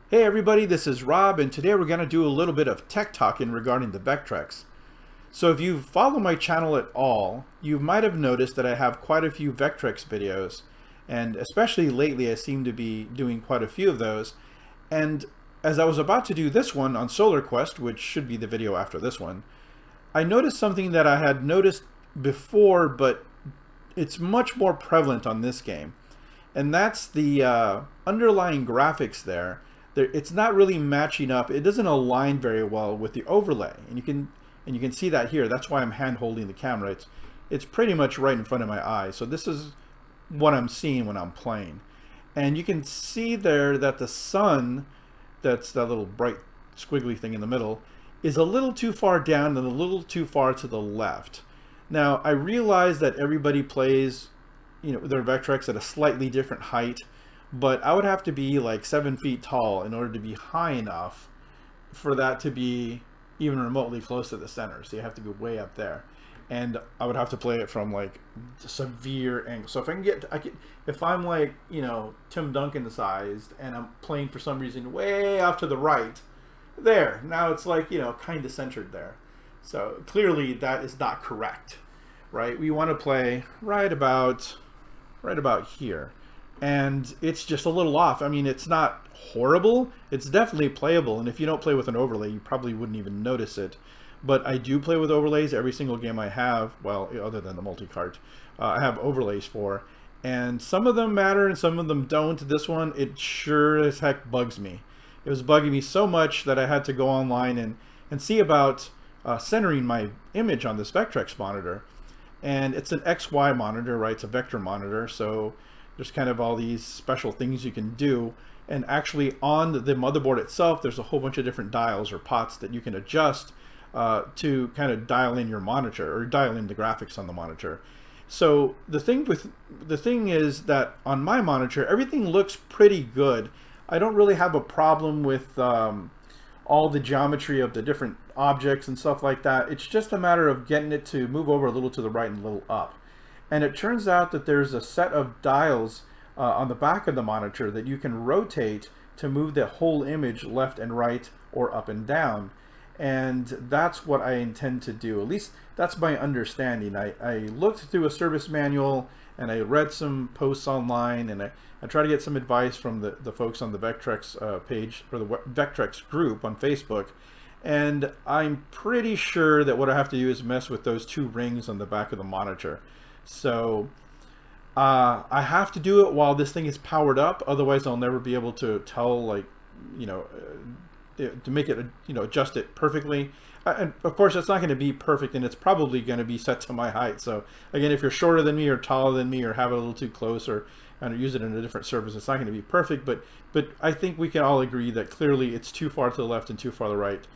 Hey everybody, this is Rob, and today we're going to do a little bit of tech talking regarding the Vectrex. So if you follow my channel at all, you might have noticed that I have quite a few Vectrex videos, and especially lately I seem to be doing quite a few of those. And as I was about to do this one on Solar Quest, which should be the video after this one, I noticed something that I had noticed before, but it's much more prevalent on this game. And that's the underlying graphics there. It's not really matching up. It doesn't align very well with the overlay, and you can see that here. That's why I'm hand holding the camera. It's pretty much right in front of my eye. So this is what I'm seeing when I'm playing, and you can see there that the sun, that's that little bright squiggly thing in the middle, is a little too far down and a little too far to the left. Now I realize that everybody plays, their Vectrex at a slightly different height, but I would have to be like 7 feet tall in order to be high enough for that to be even remotely close to the center. So you have to be way up there, and I would have to play it from like severe angle. So if if I'm like Tim Duncan sized and I'm playing for some reason way off to the right, there now it's like kind of centered there. So clearly that is not correct, right? We want to play right about here, and it's just a little off. I mean, it's not horrible, it's definitely playable, and if you don't play with an overlay you probably wouldn't even notice it. But I do play with overlays every single game I have, well, other than the multi-cart. I have overlays for, and some of them matter and some of them don't. This one, it sure as heck bugs me. It was bugging me so much that I had to go online and see about centering my image on this Vectrex monitor. And it's an XY monitor, right? It's a vector monitor, so there's kind of all these special things you can do. And actually on the motherboard itself, there's a whole bunch of different dials or pots that you can adjust to kind of dial in your monitor or dial in the graphics on the monitor. So the thing is that on my monitor, everything looks pretty good. I don't really have a problem with all the geometry of the different objects and stuff like that. It's just a matter of getting it to move over a little to the right and a little up. And it turns out that there's a set of dials on the back of the monitor that you can rotate to move the whole image left and right or up and down. And that's what I intend to do. At least that's my understanding. I looked through a service manual and I read some posts online, and I try to get some advice from the folks on the Vectrex page, or the Vectrex group on Facebook. And I'm pretty sure that what I have to do is mess with those two rings on the back of the monitor. So I have to do it while this thing is powered up, otherwise I'll never be able to tell, like, to make it, adjust it perfectly. And of course it's not going to be perfect, and it's probably going to be set to my height. So again, if you're shorter than me or taller than me or have it a little too close or use it in a different surface, it's not going to be perfect. But I think we can all agree that clearly it's too far to the left and too far to the right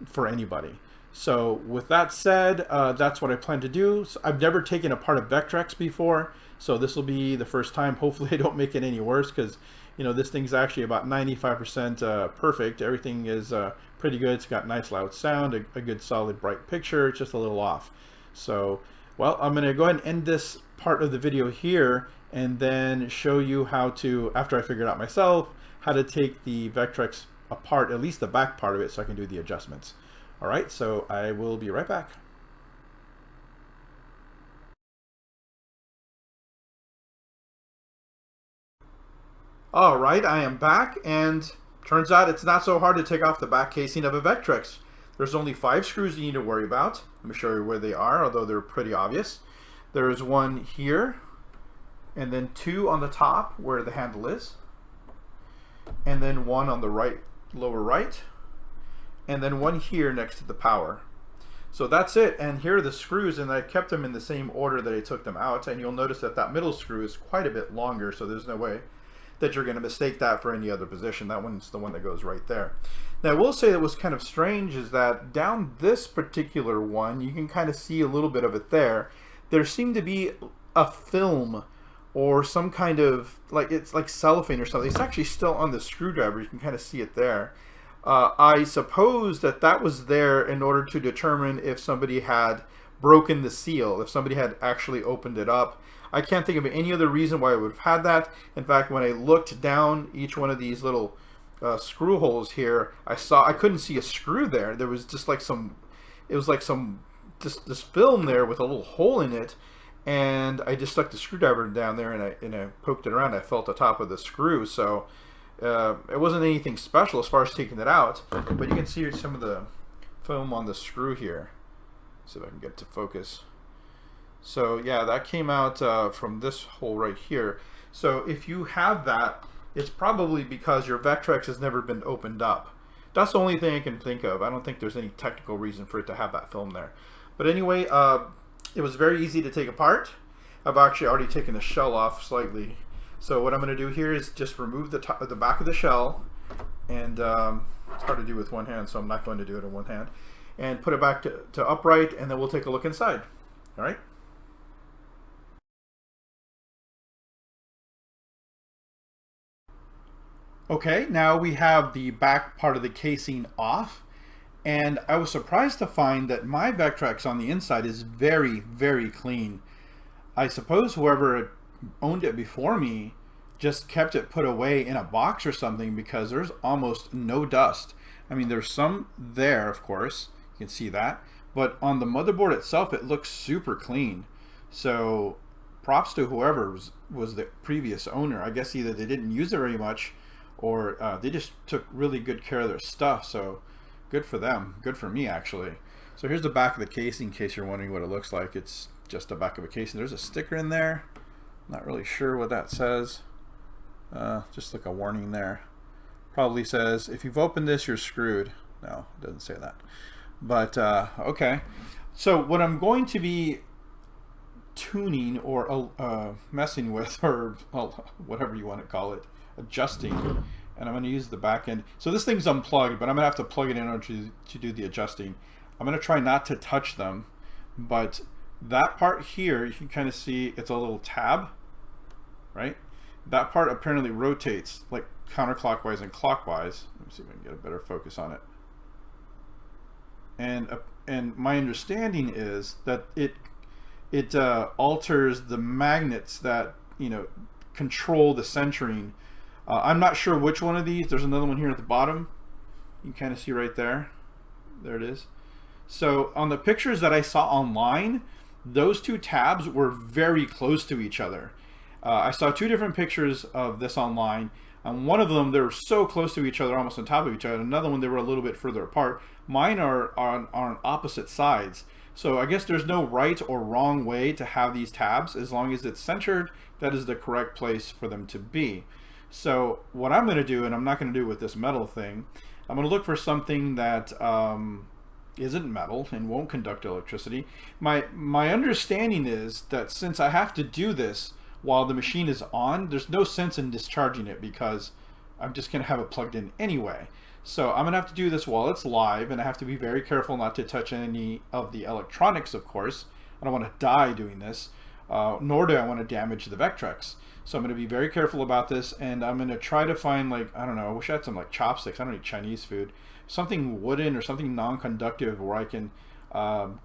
for anybody. So with that said, that's what I plan to do. So I've never taken apart a Vectrex before, so this will be the first time. Hopefully I don't make it any worse, because this thing's actually about 95% perfect. Everything is pretty good. It's got nice loud sound, a good solid bright picture. It's just a little off. So, well, I'm going to go ahead and end this part of the video here, and then show you how to, after I figure it out myself, how to take the Vectrex apart, at least the back part of it, so I can do the adjustments. All right, so I will be right back. All right, I am back, and turns out it's not so hard to take off the back casing of a Vectrex. There's only 5 screws you need to worry about. Let me show you where they are, although they're pretty obvious. There's one here, and then 2 on the top where the handle is, and then 1 on the right, lower right, and then 1 here next to the power. So that's it, and here are the screws, and I kept them in the same order that I took them out, and you'll notice that that middle screw is quite a bit longer, so there's no way that you're going to mistake that for any other position. That one's the one that goes right there. Now I will say that was kind of strange is that down this particular one, you can kind of see a little bit of it there. There seemed to be a film or some kind of, like, it's like cellophane or something. It's actually still on the screwdriver. You can kind of see it there. I suppose that was there in order to determine if somebody had broken the seal, if somebody had actually opened it up. I can't think of any other reason why I would have had that. In fact, when I looked down each one of these little screw holes here, I couldn't see a screw there. There was just like some, it was like some, just this film there with a little hole in it. And I just stuck the screwdriver down there and I poked it around. I felt the top of the screw. So it wasn't anything special as far as taking it out. But you can see some of the film on the screw here. See if I can get it to focus. So yeah, that came out from this hole right here. So if you have that, it's probably because your Vectrex has never been opened up. That's the only thing I can think of. I don't think there's any technical reason for it to have that film there. But anyway, it was very easy to take apart. I've actually already taken the shell off slightly. So what I'm going to do here is just remove the back of the shell, and it's hard to do with one hand, so I'm not going to do it in one hand, and put it back to upright, and then we'll take a look inside. All right. Okay, now we have the back part of the casing off, and I was surprised to find that my Vectrex on the inside is very, very clean. I suppose whoever owned it before me just kept it put away in a box or something, because there's almost no dust. I mean, there's some there, of course, you can see that, but on the motherboard itself it looks super clean. So props to whoever was the previous owner. I guess either they didn't use it very much, or they just took really good care of their stuff. So good for them, good for me actually. So here's the back of the casing, in case you're wondering what it looks like. It's just the back of a casing. There's a sticker in there, not really sure what that says. Just like a warning there. Probably says, if you've opened this, you're screwed. No, it doesn't say that. But okay, so what I'm going to be tuning or messing with, or whatever you want to call it, adjusting, and I'm going to use the back end. So this thing's unplugged, but I'm going to have to plug it in order to do the adjusting. I'm going to try not to touch them, but that part here, you can kind of see it's a little tab, right? That part apparently rotates like counterclockwise and clockwise. Let me see if I can get a better focus on it. And my understanding is that it alters the magnets that, you know, control the centering. I'm not sure which one of these. There's another one here at the bottom. You can kind of see right there. There it is. So on the pictures that I saw online, those two tabs were very close to each other. I saw two different pictures of this online. On one of them, they were so close to each other, almost on top of each other. Another one, they were a little bit further apart. Mine are on opposite sides. So I guess there's no right or wrong way to have these tabs. As long as it's centered, that is the correct place for them to be. So what I'm going to do, and I'm not going to do with this metal thing, I'm going to look for something that isn't metal and won't conduct electricity. My understanding is that since I have to do this while the machine is on, there's no sense in discharging it, because I'm just going to have it plugged in anyway. So I'm going to have to do this while it's live, and I have to be very careful not to touch any of the electronics, of course. I don't want to die doing this, nor do I want to damage the Vectrex. So I'm going to be very careful about this, and I'm going to try to find, like, I don't know, I wish I had some like chopsticks. I don't eat Chinese food. Something wooden or something non-conductive where I can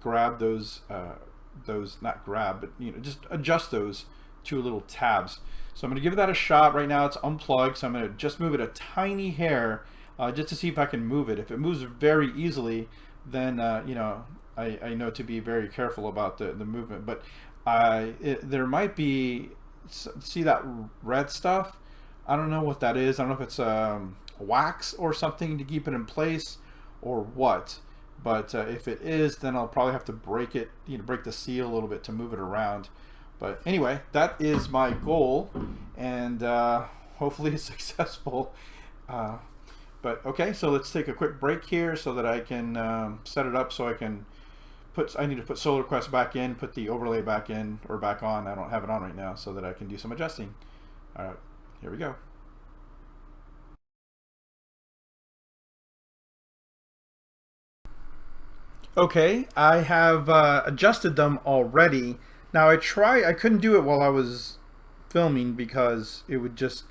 grab those, not grab, but, you know, just adjust those two little tabs. So I'm going to give that a shot. Right now it's unplugged, so I'm going to just move it a tiny hair just to see if I can move it. If it moves very easily, then you know, I know to be very careful about the movement. But there might be, see that red stuff? I don't know what that is. I don't know if it's wax or something to keep it in place or what. But if it is, then I'll probably have to break it, you know, break the seal a little bit to move it around. But anyway, that is my goal, and hopefully it's successful. But okay, so let's take a quick break here so that I can set it up so I can I need to put SolarQuest back in, put the overlay back in, or back on. I don't have it on right now, so that I can do some adjusting. All right, here we go. Okay, I have adjusted them already. Now I couldn't do it while I was filming because it was just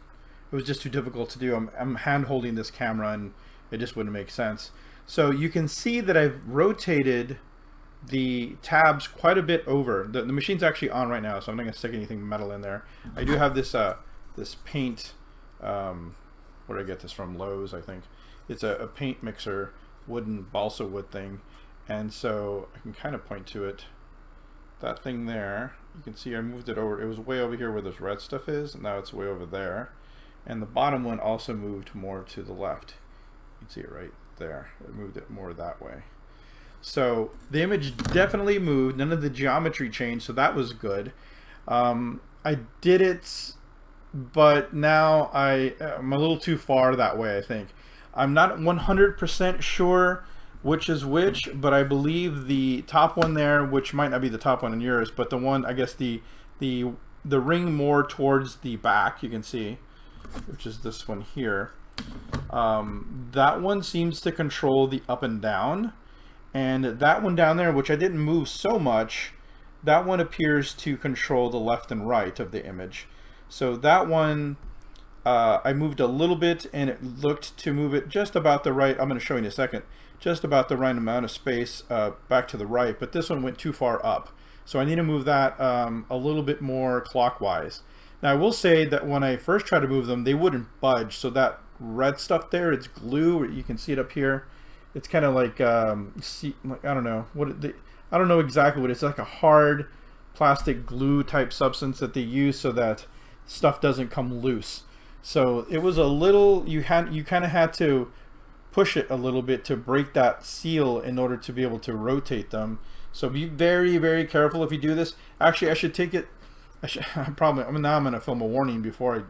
too difficult to do. I'm hand holding this camera and it just wouldn't make sense. So you can see that I've rotated the tabs quite a bit over. The machine's actually on right now, so I'm not going to stick anything metal in there. I do have this this paint, where did I get this from? Lowe's, I think. It's a paint mixer, wooden balsa wood thing, and so I can kind of point to it. That thing there, you can see I moved it over. It was way over here where this red stuff is, and now it's way over there. And the bottom one also moved more to the left. You can see it right there. It moved it more that way. So the image definitely moved. None of the geometry changed, so that was good. I did it, but now I'm a little too far that way, I think. I'm not 100% sure which is which, but I believe the top one there, which might not be the top one in yours, but the one, I guess the ring more towards the back, you can see, which is this one here. That one seems to control the up and down, and that one down there, which I didn't move so much, that one appears to control the left and right of the image. So that one I moved a little bit, and it looked to move it just about the right, I'm going to show you in a second, just about the right amount of space back to the right, but this one went too far up. So I need to move that a little bit more clockwise. Now I will say that when I first tried to move them, they wouldn't budge. So that red stuff there, it's glue. You can see it up here. It's kind of like, I don't know I don't know exactly what it's like, a hard plastic glue type substance that they use so that stuff doesn't come loose. So it was a little, you kind of had to push it a little bit to break that seal in order to be able to rotate them. So be very, very careful if you do this. Actually, I should take it. Now I'm going to film a warning before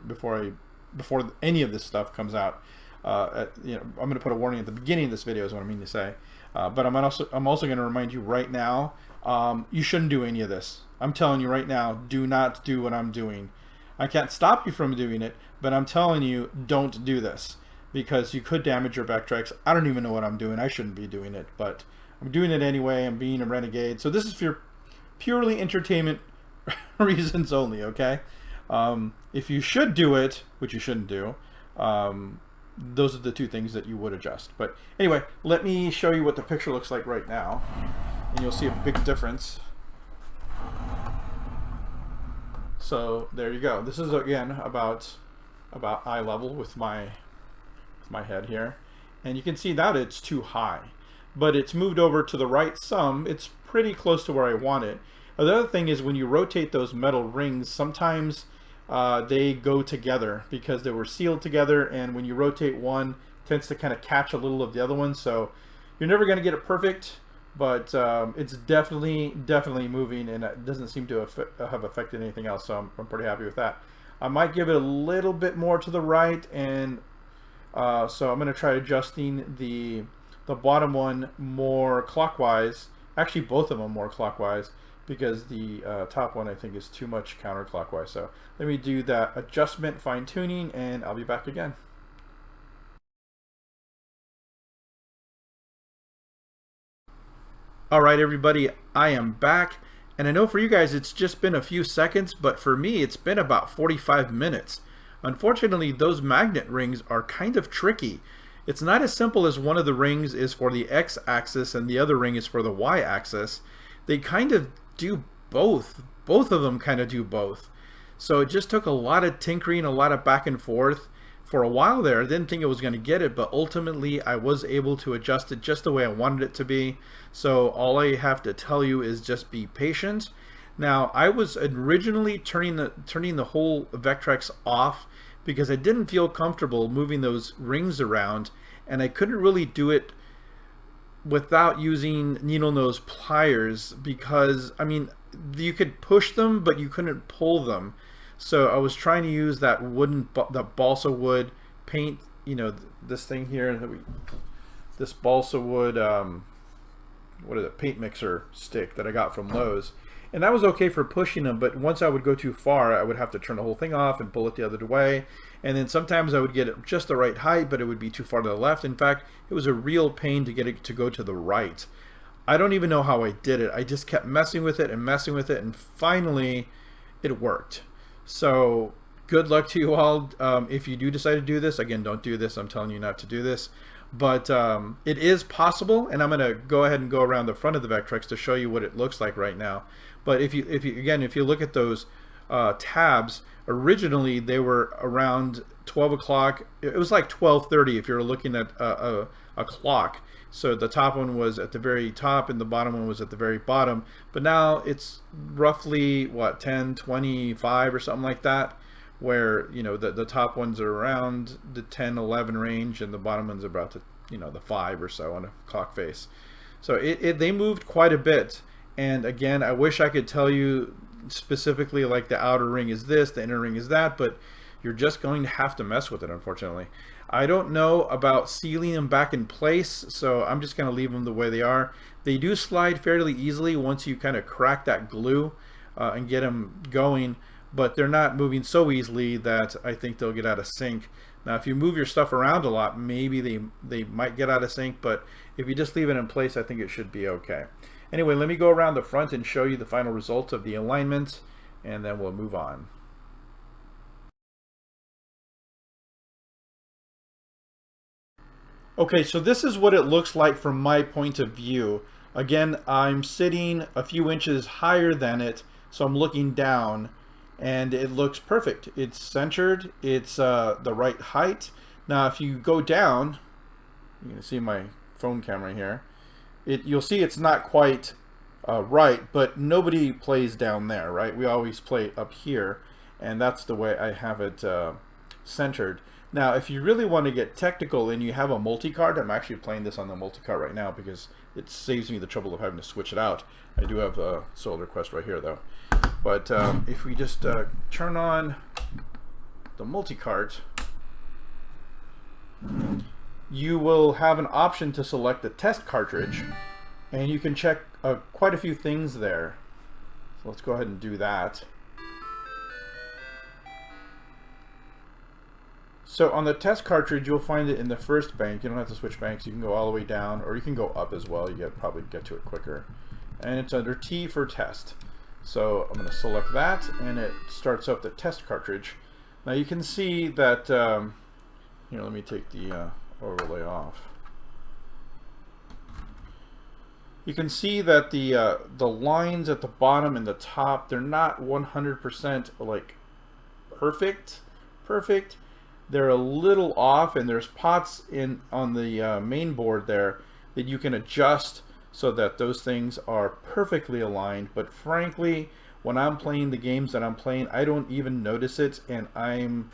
any of this stuff comes out. I'm going to put a warning at the beginning of this video is what I mean to say. But I'm also going to remind you right now, you shouldn't do any of this. I'm telling you right now, do not do what I'm doing. I can't stop you from doing it, but I'm telling you, don't do this, because you could damage your Vectrex. I don't even know what I'm doing. I shouldn't be doing it, but I'm doing it anyway. I'm being a renegade. So this is for purely entertainment reasons only, okay? If you should do it, which you shouldn't do, those are the two things that you would adjust. But anyway, let me show you what the picture looks like right now, and you'll see a big difference. So there you go. This is again about eye level with my head here, and you can see that it's too high, but it's moved over to the right some. It's pretty close to where I want it. The other thing is when you rotate those metal rings, sometimes they go together because they were sealed together, and when you rotate one, it tends to kind of catch a little of the other one. So you're never going to get it perfect, but it's definitely moving, and it doesn't seem to have affected anything else. So I'm pretty happy with that. I might give it a little bit more to the right, and so I'm going to try adjusting the bottom one more clockwise. Actually, both of them more clockwise, because the top one I think is too much counterclockwise. So let me do that adjustment, fine tuning, and I'll be back again. All right, everybody, I am back. And I know for you guys it's just been a few seconds, but for me it's been about 45 minutes. Unfortunately, those magnet rings are kind of tricky. It's not as simple as one of the rings is for the x-axis and the other ring is for the y-axis. They kind of do both. Both of them kind of do both. So it just took a lot of tinkering, a lot of back and forth. For a while there, I didn't think I was going to get it, but ultimately I was able to adjust it just the way I wanted it to be. So all I have to tell you is just be patient. Now, I was originally turning the whole Vectrex off because I didn't feel comfortable moving those rings around, and I couldn't really do it without using needle nose pliers, because I mean you could push them but you couldn't pull them. So I was trying to use that the balsa wood paint, this thing here, this balsa wood what is it, paint mixer stick that I got from Lowe's, and that was okay for pushing them, but once I would go too far I would have to turn the whole thing off and pull it the other way, and then sometimes I would get it just the right height but it would be too far to the left. In fact, it was a real pain to get it to go to the right. I don't even know how I did it. I just kept messing with it, and finally it worked. So good luck to you all. If you do decide to do this, again, don't do this. I'm telling you not to do this. But it is possible, and I'm going to go ahead and go around the front of the Vectrex to show you what it looks like right now. But if you again, if you look at those tabs, originally they were around 12 o'clock. It was like 12:30 if you're looking at a clock. So the top one was at the very top and the bottom one was at the very bottom. But now it's roughly, what, 10:25 or something like that, where, you know, the top ones are around the 10-11 range and the bottom ones about the, you know, the 5 or so on a clock face. So they moved quite a bit. And again, I wish I could tell you specifically like the outer ring is this, the inner ring is that, but you're just going to have to mess with it, unfortunately. I don't know about sealing them back in place, so I'm just going to leave them the way they are. They do slide fairly easily once you kind of crack that glue and get them going, but they're not moving so easily that I think they'll get out of sync. Now, if you move your stuff around a lot, maybe they might get out of sync, but if you just leave it in place, I think it should be okay. Anyway, let me go around the front and show you the final result of the alignment, and then we'll move on. Okay, so this is what it looks like from my point of view. Again, I'm sitting a few inches higher than it, so I'm looking down, and it looks perfect. It's centered, it's the right height. Now, if you go down, you can see my phone camera here, you'll see it's not quite right, but nobody plays down there, right? We always play up here, and that's the way I have it centered. Now, if you really want to get technical and you have a multi-card, I'm actually playing this on the multi-card right now because it saves me the trouble of having to switch it out. I do have a Solar Quest right here though. But if we just turn on the multi-card, you will have an option to select the test cartridge, and you can check quite a few things there. So let's go ahead and do that. So on the test cartridge, you'll find it in the first bank. You don't have to switch banks. You can go all the way down, or you can go up as well. You probably get to it quicker. And it's under T for test. So I'm going to select that, and it starts up the test cartridge. Now you can see that, here, let me take the overlay off. You can see that the lines at the bottom and the top, they're not 100% like perfect. They're a little off, and there's pots on the main board there that you can adjust so that those things are perfectly aligned. But frankly, when I'm playing the games that I'm playing, I don't even notice it, and I'm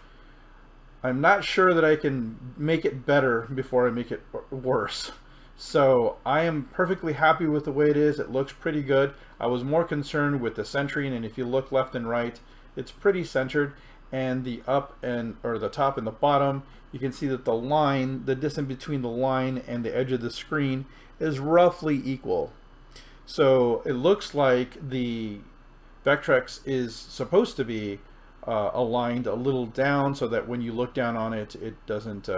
not sure that I can make it better before I make it worse. So I am perfectly happy with the way it is. It looks pretty good. I was more concerned with the centering, and if you look left and right, it's pretty centered. And the up or the top and the bottom, you can see that the line, the distance between the line and the edge of the screen is roughly equal. So it looks like the Vectrex is supposed to be aligned a little down, so that when you look down on it, it doesn't,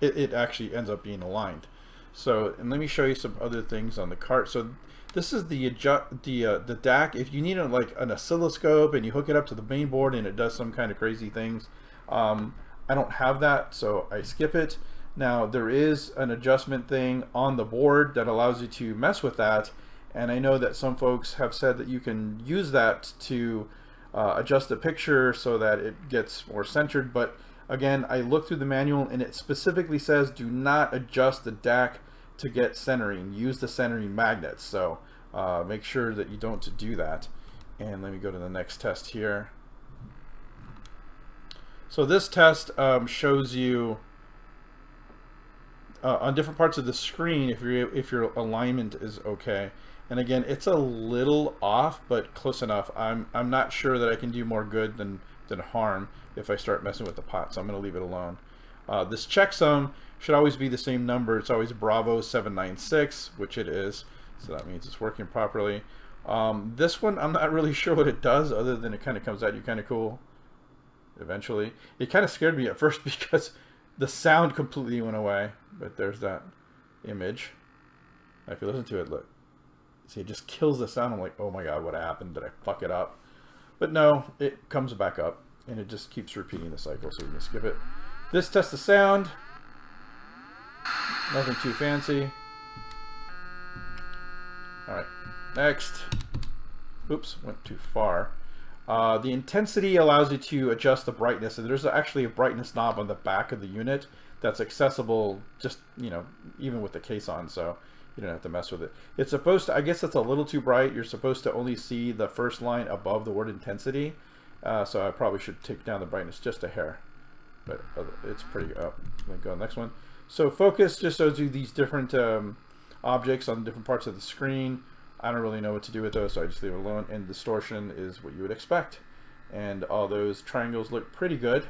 it actually ends up being aligned. So, and let me show you some other things on the cart. So this is the DAC. If you need like an oscilloscope and you hook it up to the main board and it does some kind of crazy things, I don't have that, so I skip it. Now there is an adjustment thing on the board that allows you to mess with that, and I know that some folks have said that you can use that to adjust the picture so that it gets more centered. But again, I looked through the manual and it specifically says do not adjust the DAC to get centering. Use the centering magnets. So make sure that you don't do that. And let me go to the next test here. So this test shows you on different parts of the screen if your alignment is okay. And again, it's a little off, but close enough. I'm not sure that I can do more good than harm if I start messing with the pot, so I'm going to leave it alone. This checksum should always be the same number. It's always Bravo 796, which it is, so that means it's working properly. This one, I'm not really sure what it does, other than it kind of comes at you kind of cool eventually. It kind of scared me at first because the sound completely went away, but there's that image. If you listen to it, look, see, it just kills the sound. I'm like, oh my god, what happened? Did I fuck it up? But no, it comes back up, and it just keeps repeating the cycle, so we can skip it. This tests the sound. Nothing too fancy. Alright, next. Oops, went too far. The intensity allows you to adjust the brightness, and there's actually a brightness knob on the back of the unit that's accessible just, you know, even with the case on, so you don't have to mess with it. It's supposed to, I guess it's a little too bright. You're supposed to only see the first line above the word intensity, so I probably should take down the brightness just a hair, but it's pretty up. Let me go to the next one. So focus just shows you these different objects on different parts of the screen. I don't really know what to do with those, so I just leave it alone. And distortion is what you would expect. And all those triangles look pretty good.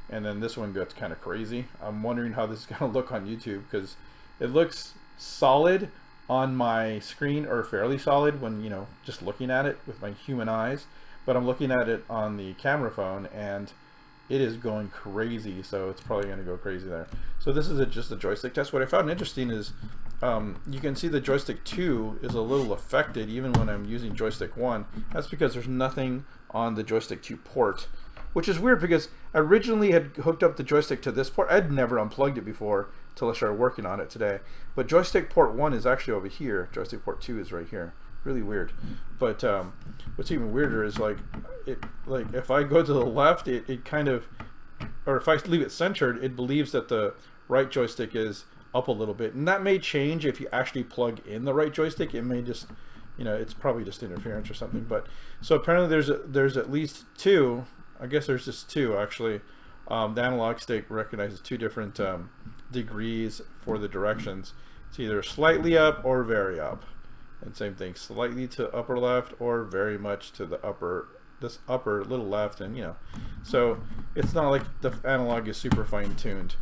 And then this one gets kind of crazy. I'm wondering how this is going to look on YouTube, because it looks solid on my screen, or fairly solid when, you know, just looking at it with my human eyes. But I'm looking at it on the camera phone, and it is going crazy, so it's probably going to go crazy there. So this is just a joystick test. What I found interesting is you can see the joystick 2 is a little affected even when I'm using joystick 1. That's because there's nothing on the joystick 2 port, which is weird because I originally had hooked up the joystick to this port. I'd never unplugged it before until I started working on it today. But joystick port 1 is actually over here. Joystick port 2 is right here. Really weird. But what's even weirder is like if I go to the left, it kind of, or if I leave it centered, it believes that the right joystick is up a little bit, and that may change if you actually plug in the right joystick. It may just, you know, it's probably just interference or something. But so apparently there's at least two. I guess there's just two actually. The analog stick recognizes two different degrees for the directions. It's either slightly up or very up, and same thing, slightly to upper left or very much to the upper, this upper little left, and you know, so it's not like the analog is super fine-tuned.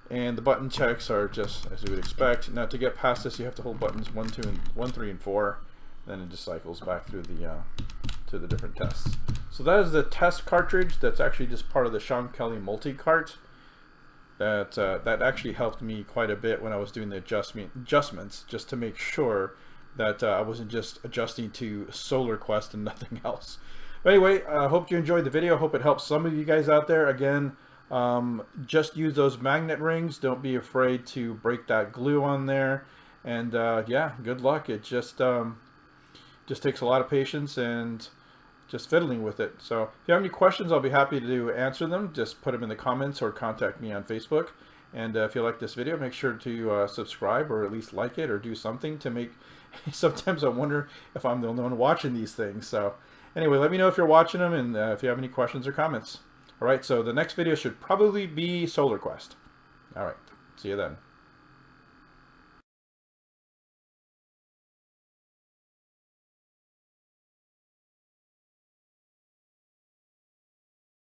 And the button checks are just as you would expect. Now to get past this, you have to hold buttons 1, 3, and 4. Then it just cycles back through the to the different tests. So that is the test cartridge. That's actually just part of the Sean Kelly multi-cart. That actually helped me quite a bit when I was doing the adjustments, just to make sure that I wasn't just adjusting to Solar Quest and nothing else. But anyway, I hope you enjoyed the video. Hope it helps some of you guys out there. Again, just use those magnet rings. Don't be afraid to break that glue on there. And yeah, good luck. It just takes a lot of patience and just fiddling with it. So if you have any questions, I'll be happy to answer them. Just put them in the comments or contact me on Facebook. And if you like this video, make sure to subscribe, or at least like it, or do something to make. Sometimes I wonder if I'm the only one watching these things. So anyway, let me know if you're watching them, and if you have any questions or comments. All right, so the next video should probably be Solar Quest. All right, see you then.